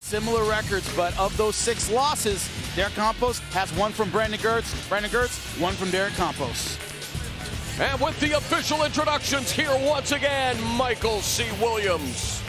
Similar records, but of those 6 losses, Derek Campos has 1 from Brandon Girtz. Brandon Girtz, 1 from Derek Campos. And with the official introductions here once again, Michael C. Williams.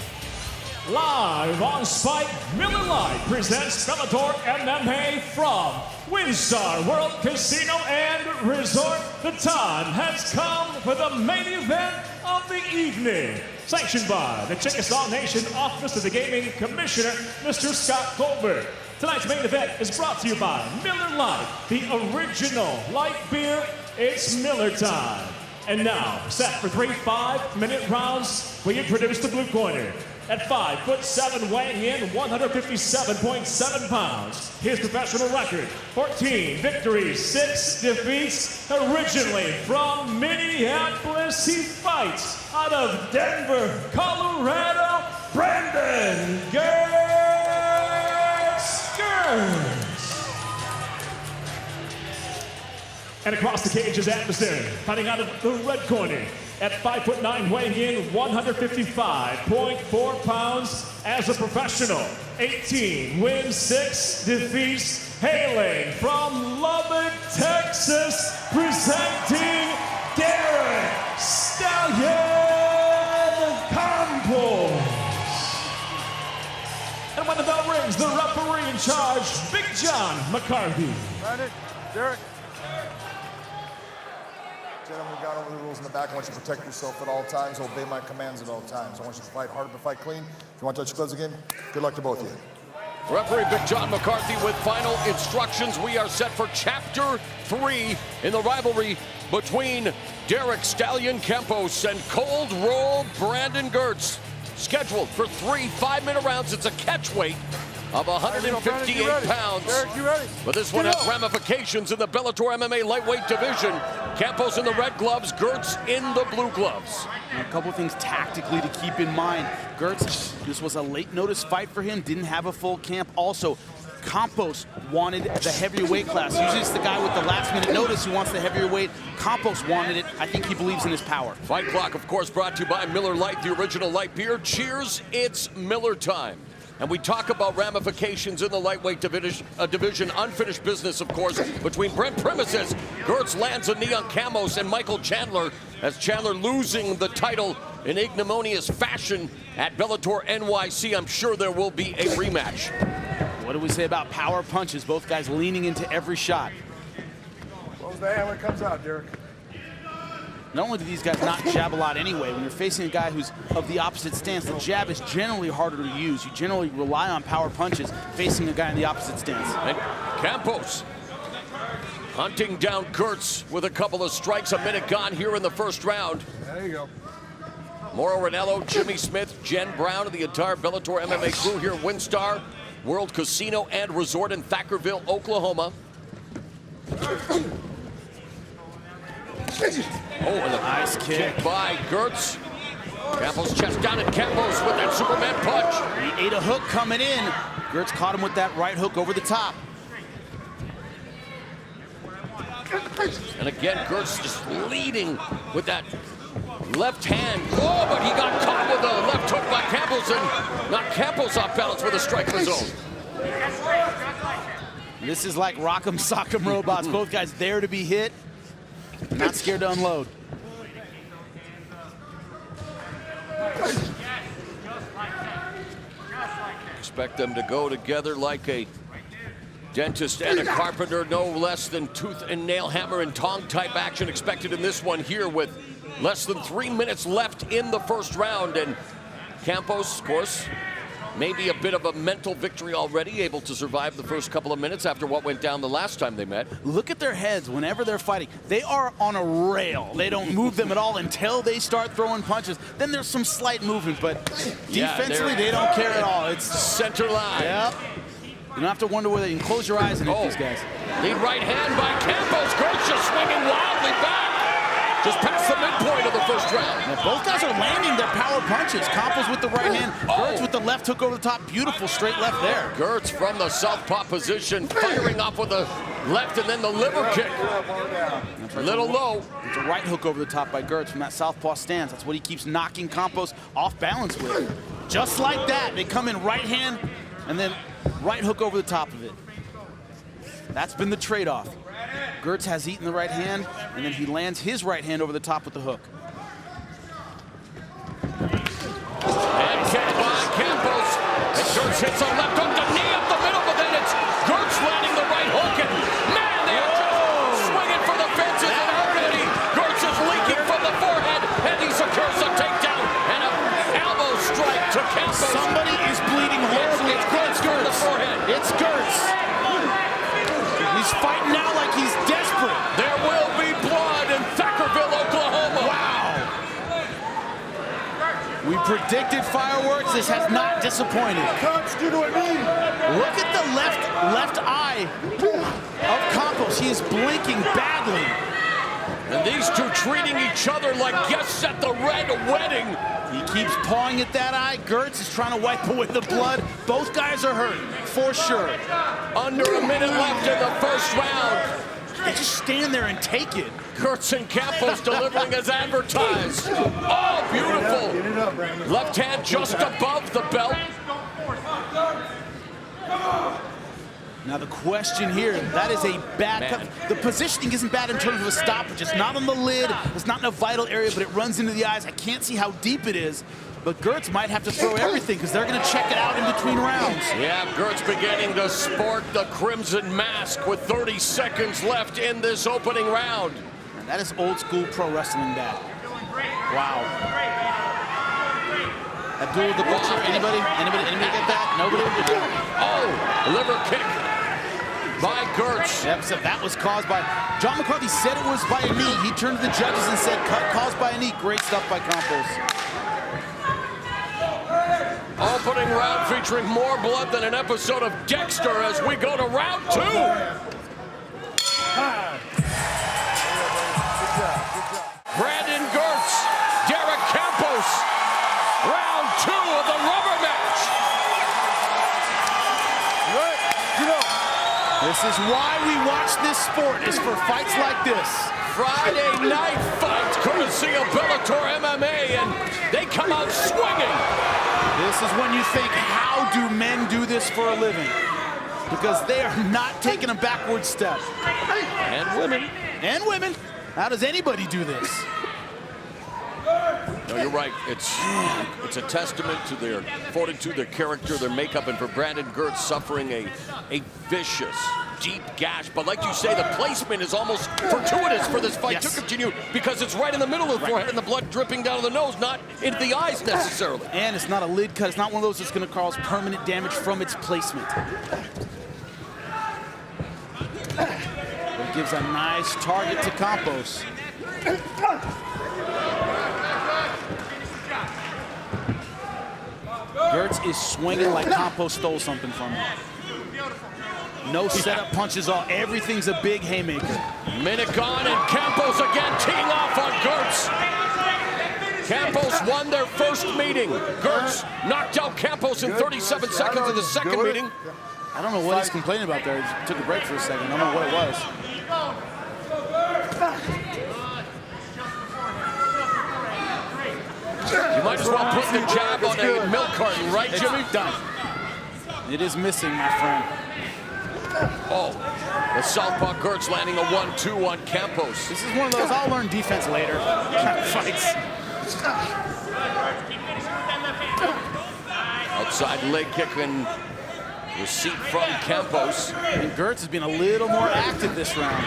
Live on Spike, Miller Lite presents Bellator MMA from WinStar World Casino and Resort. The time has come for the main event of the evening. Sanctioned by the Chickasaw Nation Office of the Gaming Commissioner, Mr. Scott Goldberg. Tonight's main event is brought to you by Miller Lite, the original light beer. It's Miller time. And now, set for 3 5-minute rounds, we introduce the blue corner. At 5'7", weighing in 157.7 pounds. His professional record, 14 victories, 6 defeats. Originally from Minneapolis, he fights out of Denver, Colorado, Brandon Girtz. And across the cage is adversary, fighting out of the red corner. At 5'9", weighing in 155.4 pounds as a professional. 18 wins, 6 defeats, hailing from Lubbock, Texas, presenting Derek Stallion Campos. And when the bell rings, the referee in charge, Big John McCarthy. Brandon, Derek. Gentlemen, we got over the rules in the back. I want you to protect yourself at all times, obey my commands at all times. I want you to fight hard but fight clean. If you want to touch your gloves again, good luck to both of you. Referee Big John McCarthy with final instructions. We are set for Chapter 3 in the rivalry between Derek Stallion Campos and Cold Roll Brandon Girtz. Scheduled for 3 5-minute rounds. It's a catch weight of 158 pounds. Derek, you ready? But this one has ramifications in the Bellator MMA lightweight division. Campos in the red gloves, Girtz in the blue gloves. A couple of things tactically to keep in mind. Girtz, this was a late notice fight for him, didn't have a full camp. Also, Campos wanted the heavier weight class. Usually it's the guy with the last minute notice who wants the heavier weight. Campos wanted it. I think he believes in his power. Fight Clock, of course, brought to you by Miller Lite, the original light beer. Cheers, it's Miller time. And we talk about ramifications in the lightweight division, unfinished business, of course, between Brent Premises. Girtz lands a knee on Campos and Michael Chandler, as Chandler losing the title in ignominious fashion at Bellator NYC. I'm sure there will be a rematch. What do we say about power punches? Both guys leaning into every shot. Close the hand when it comes out, Derek. Not only do these guys not jab a lot anyway, when you're facing a guy who's of the opposite stance, the jab is generally harder to use. You generally rely on power punches facing a guy in the opposite stance. And Campos hunting down Girtz with a couple of strikes. A minute gone here in the first round. There you go. Mauro Ranallo, Jimmy Smith, Jen Brown, and the entire Bellator MMA crew here at WinStar World Casino and Resort in Thackerville, Oklahoma. Oh, and a nice kick by Girtz. Campos chest down, and Campos with that Superman punch. He ate a hook coming in. Girtz caught him with that right hook over the top. And again, Girtz just leading with that left hand. Oh, but he got caught with a left hook by Campos and knocked Campos off balance with a strike of his own. This is like Rock'em Sock'em Robots. Both guys there to be hit. Not scared to unload. Expect them to go together like a dentist and a carpenter, no less than tooth and nail, hammer and tong type action expected in this one here with less than 3 minutes left in the first round. And Campos, of course, maybe a bit of a mental victory already, able to survive the first couple of minutes after what went down the last time they met. Look at their heads whenever they're fighting. They are on a rail. They don't move them at all until they start throwing punches. Then there's some slight movement, but defensively, they don't care at all. It's center line. Yep. You don't have to wonder whether you can close your eyes and hit these guys. Lead right hand by Campos. Girtz just swinging wildly back. Just past the midpoint of the first round. Now, both guys are landing their power punches. Campos with the right hand, Girtz with the left hook over the top. Beautiful straight left there. Girtz from the southpaw position, firing off with the left and then the liver kick. A little low. It's a right hook over the top by Girtz from that southpaw stance. That's what he keeps knocking Campos off balance with. Just like that, they come in right hand, and then right hook over the top of it. That's been the trade-off. Girtz has eaten the right hand, and then he lands his right hand over the top with the hook. And kicked by Campos. And Girtz hits a left hook, the knee up the middle, but then it's Girtz landing the right hook. And man, they are just swinging for the fences and hurt Eddie. Girtz is leaking from the forehead, and he secures a takedown and an elbow strike to Campos. Somebody is bleeding horribly. It's Girtz from the forehead. It's Girtz. He's fighting now like he's desperate. There will be blood in Thackerville, Oklahoma. Wow. We predicted fireworks. This has not disappointed. Look at the left eye of Campos. He is blinking badly. And these two treating each other like guests at the red wedding. He keeps pawing at that eye. Girtz is trying to wipe away the blood. Both guys are hurt, for sure. Under a minute left in the first round. They just stand there and take it. Girtz and Campos delivering as advertised. Oh, beautiful. Left hand just above the belt. Now the question here, that is a bad cut. The positioning isn't bad in terms of a stoppage. It's not on the lid, it's not in a vital area, but it runs into the eyes. I can't see how deep it is, but Girtz might have to throw everything because they're going to check it out in between rounds. Yeah, Girtz beginning to sport the crimson mask with 30 seconds left in this opening round. And that is old school pro wrestling bad. Wow. Abdul the Butcher, anybody get that? Nobody? Oh, liver kick by Girtz. Yep, so that was caused by, John McCarthy said it was by a knee. He turned to the judges and said, caused by a knee. Great stuff by Campos. Opening round featuring more blood than an episode of Dexter as we go to round two. Brandon Girtz, Derek Campos. Round two of the rubber match. This is why we watch this sport, is for fights like this. Friday night fight, courtesy of Bellator MMA, and they come out swinging. This is when you think, how do men do this for a living? Because they are not taking a backward step. And women. And women. How does anybody do this? No, you're right. It's a testament to their fortitude, their character, their makeup, and for Brandon Girtz suffering a vicious, deep gash. But like you say, the placement is almost fortuitous for this fight to continue because it's right in the middle of the forehead and the blood dripping down the nose, not into the eyes necessarily. And it's not a lid cut. It's not one of those that's going to cause permanent damage from its placement. It gives a nice target to Campos. Girtz is swinging like Campos stole something from him. No setup punches, everything's a big haymaker. Minute gone and Campos again teeing off on Girtz. Campos won their first meeting. Girtz knocked out Campos in 37 seconds in the second meeting. I don't know what he's complaining about there. He took a break for a second. I don't know what it was. You might as well put the jab on a milk carton, right, Jimmy? Done. It is missing, my friend. Oh, the southpaw Girtz landing a 1-2 on Campos. This is one of those I'll learn defense later kind of fights. Outside leg kick and receipt from Campos. And Girtz has been a little more active this round.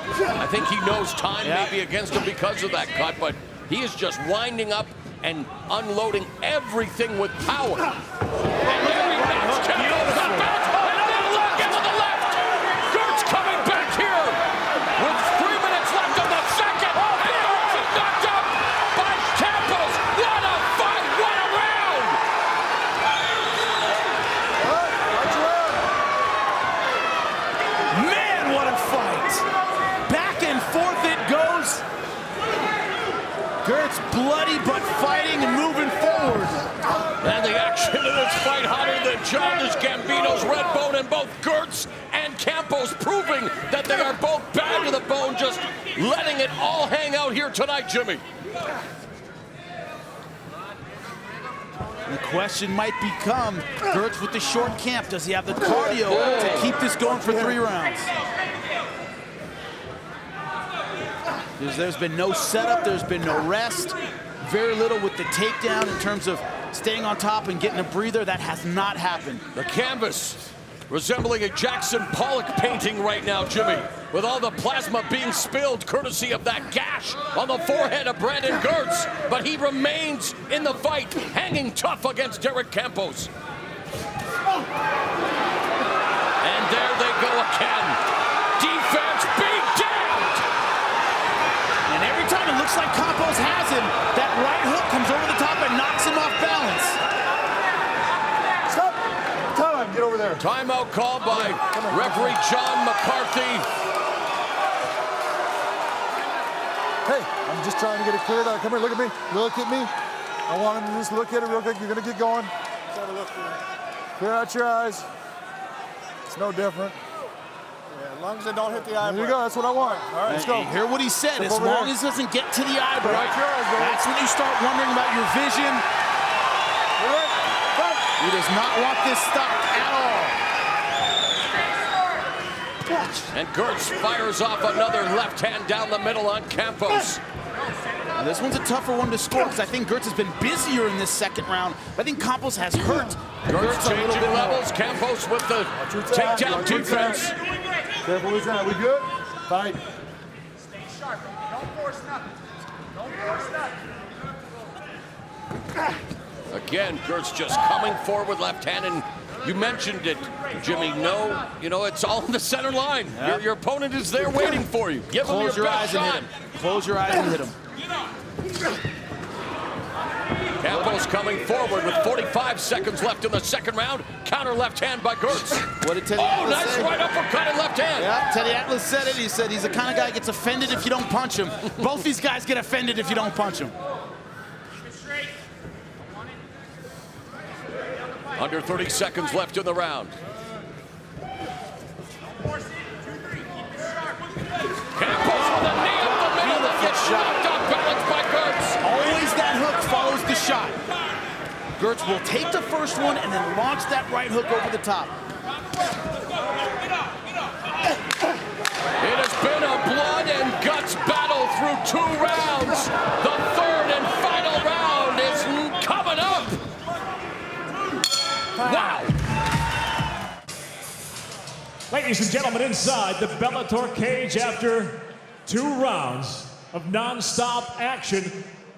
I think he knows time may be against him because of that cut, but he is just winding up and unloading everything with power. And there he knocks Campos back. Another look into the left. Girtz coming back here with 3 minutes left of the second. And Girtz is knocked out by Campos. What a fight! What a round! Man, what a fight! Back and forth it goes. Girtz bloody but fighting and moving forward. And the action in this fight hotter than Childish Gambino's red bone, and both Girtz and Campos proving that they are both bad to the bone, just letting it all hang out here tonight, Jimmy. The question might become, Girtz with the short camp, does he have the cardio to keep this going for 3 rounds? There's been no setup, there's been no rest, very little with the takedown in terms of staying on top and getting a breather. That has not happened. The canvas resembling a Jackson Pollock painting right now, Jimmy, with all the plasma being spilled courtesy of that gash on the forehead of Brandon Girtz. But he remains in the fight, hanging tough against Derek Campos. And there they go again. Defense being damned. And every time it looks like Campos has him, that right hook comes over the top and knocks him off balance. Stop. Time. Get over there. Timeout called by referee John McCarthy. Hey, I'm just trying to get it cleared out. Come here, look at me. Look at me. I want him to just look at it real quick. You're gonna get going. Let's have a look through. Clear out your eyes. It's no different. Yeah, as long as it don't hit the eyebrow. There you go. That's what I want. All right, let's go. Hear what he said. Step As over long there. as it doesn't get to the eyebrow, Clear out your eyes, baby. that's when you start wondering about your vision. All right. Fight. He does not want this stopped at all. And Girtz fires off another left hand down the middle on Campos. Now, this one's a tougher one to score because I think Girtz has been busier in this second round. But I think Campos has hurt Girtz a little changing bit levels. Campos with the takedown defense. Careful with that. We good? Fight. Stay sharp. Don't force nothing. Don't force nothing. Again, Girtz just coming forward with left hand, and you mentioned it, Jimmy. No, you know, it's all in the center line. Yep. Your opponent is there waiting for you. Give him Close your best eyes shot. and hit him. Close your eyes and hit him. Campos coming forward with 45 seconds left in the second round. Counter left hand by Girtz. What did Teddy Oh, Atlas nice say? right uppercut and left hand. Yeah, Teddy Atlas said it. He said he's the kind of guy that gets offended if you don't punch him. Both these guys get offended if you don't punch him. Under 30 seconds left in the round. Campos with a knee up the middle that gets knocked off balance by Girtz. Always that hook follows the shot. Girtz will take the first one and then launch that right hook over the top. It has been a blood and guts battle through 2 rounds. The third and final round is coming up. Wow. Ladies and gentlemen, inside the Bellator cage after 2 rounds of non-stop action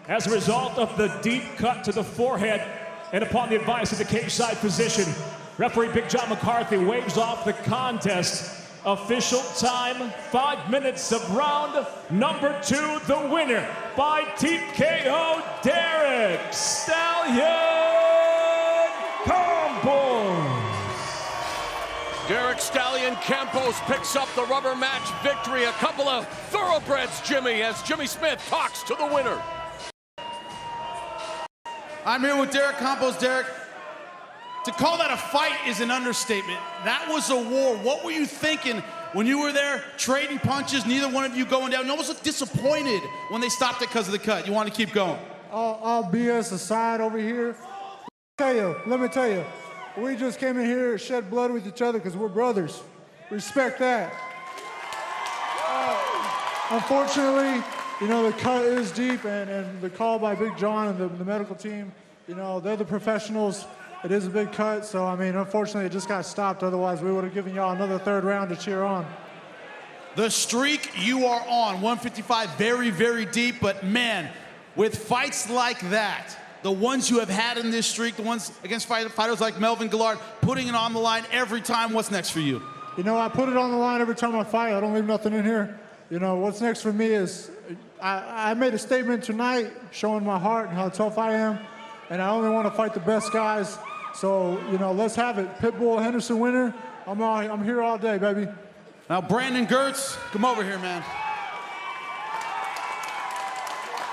as a result of the deep cut to the forehead and upon the advice of the cage-side physician, referee Big John McCarthy waves off the contest. Official time, 5 minutes of round number 2. The winner by TKO, Derek Stallion Campos. Derek Stallion Campos picks up the rubber match victory. A couple of thoroughbreds, Jimmy, as Jimmy Smith talks to the winner. I'm here with Derek Campos. Derek, to call that a fight is an understatement. That was a war. What were you thinking when you were there trading punches, neither one of you going down? You almost looked disappointed when they stopped it because of the cut. You want to keep going. All BS aside over here, let me tell you, we just came in here to shed blood with each other because we're brothers. Respect that. Unfortunately, you know, the cut is deep, and the call by Big John and the medical team, you know, they're the professionals. It is a big cut, so, I mean, unfortunately, it just got stopped. Otherwise, we would have given y'all another 3rd round to cheer on. The streak you are on, 155, very, very deep, but man, with fights like that, the ones you have had in this streak, the ones against fighters like Melvin Gillard, putting it on the line every time, what's next for you? You know, I put it on the line every time I fight. I don't leave nothing in here. You know, what's next for me is I made a statement tonight showing my heart and how tough I am, and I only want to fight the best guys. So, you know, let's have it. Pitbull Henderson winner. I'm here all day, baby. Now, Brandon Girtz, come over here, man.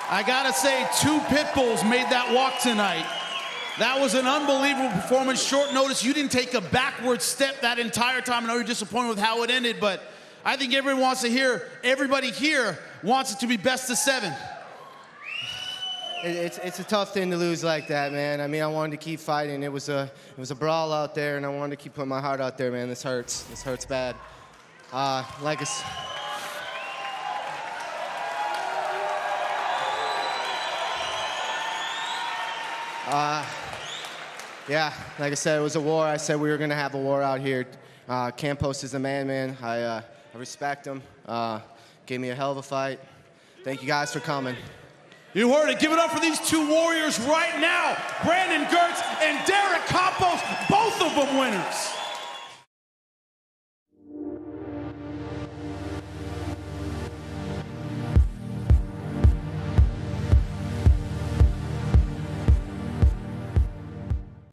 I gotta say, 2 Pitbulls made that walk tonight. That was an unbelievable performance. Short notice. You didn't take a backward step that entire time. I know you're disappointed with how it ended, but I think everybody here wants it to be best of 7. It's a tough thing to lose like that, man. I mean, I wanted to keep fighting. It was a brawl out there, and I wanted to keep putting my heart out there, man. This hurts. This hurts bad. Yeah, like I said, it was a war. I said we were gonna have a war out here. Campos is the man. I respect him. Gave me a hell of a fight. Thank you guys for coming. You heard it. Give it up for these two warriors right now. Brandon Girtz and Derek Campos, both of them winners.